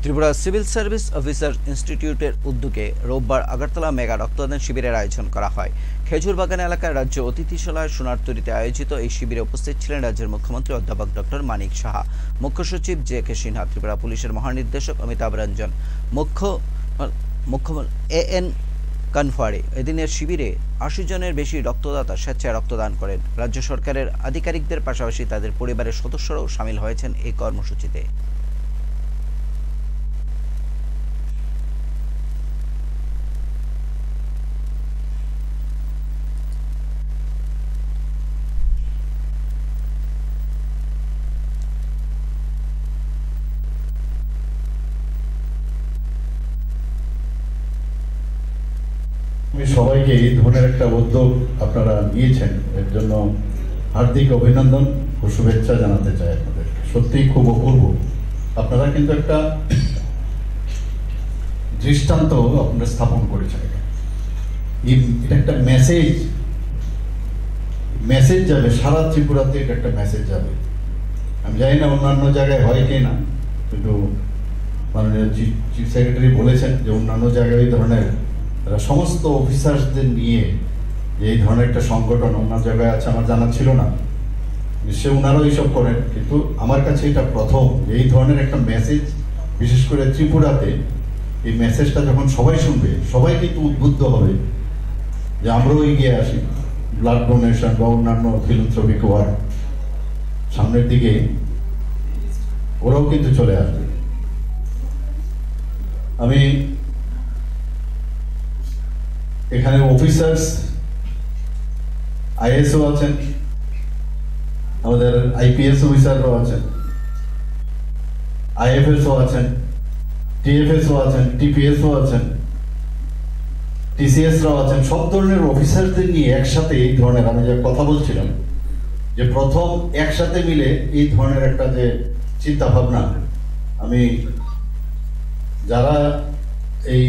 Tripura civil service officer ইনস্টিটিউটের উদ্যোগে রোববার আগরতলা মেগা রক্তদান শিবিরের আয়োজন করা হয়। খেজুরবাগান এলাকার রাজ্য অতিথিশালায় সোনারতরীতে আয়োজিত এই শিবিরে উপস্থিত ছিলেন রাজ্যের মুখ্যমন্ত্রী অধ্যাপক ডক্টর মানিক সাহা, মুখ্য সচিব জে.কে. সিনহা, ত্রিপুরা পুলিশের মহানির্দেশক অমিতাভ রঞ্জন, মুখ্য এ.এন. কানফারে। এদিনের শিবিরে ৮০ জনের বেশি রক্তদাতা স্বেচ্ছায় রক্তদান করেন। রাজ্য সরকারের আধিকারিকদের পাশাপাশি তাদের পরিবারের সদস্যরাও সামিল হয়েছেন এই কর্মসূচিতে। আমি সবাইকে এই ধরনের একটা উদ্যোগ আপনারা নিয়েছেন, এর জন্য হার্দিক অভিনন্দন ও শুভেচ্ছা জানাতে চাই আপনাদের। সত্যিই খুব অপূর্ব। আপনারা কিন্তু একটা দৃষ্টান্ত আপনারা স্থাপন করেছেন। এটা একটা মেসেজ যাবে সারা ত্রিপুরাতে, এটা একটা মেসেজ যাবে। আমি জানি না অন্যান্য জায়গায় হয় কি না, কিন্তু মাননীয় চিফ সেক্রেটারি বলেছেন যে অন্যান্য জায়গায় এই ধরনের সমস্ত অফিসার্সদের নিয়ে যে এই ধরনের একটা সংগঠন অন্য জায়গায় আছে আমার জানা ছিল না। নিশ্চয়ই ওনারাও এইসব করেন, কিন্তু আমার কাছে এটা প্রথম যে এই ধরনের একটা মেসেজ, বিশেষ করে ত্রিপুরাতে এই মেসেজটা যখন সবাই শুনবে, সবাই কিন্তু উদ্বুদ্ধ হবে যে আমরাও এগিয়ে আসি। ব্লাড ডোনেশন বা অন্যান্য ফিলান্থ্রপিক ওয়ার্ক সামনের দিকে ওরাও কিন্তু চলে আসবে। আমি এখানে অফিসার্স আইএসও আছেন, আমাদের আইপিএস অফিসাররাও আছেন, আইএফএসও আছেন, টিএফএসও আছেন, টিপিএসও আছেন, টিসিএসরাও আছেন। সব ধরনের অফিসারদের নিয়ে একসাথে এই ধরনের, আমি যে কথা বলছিলাম যে প্রথম একসাথে মিলে এই ধরনের একটা যে চিন্তা ভাবনা, আমি যারা এই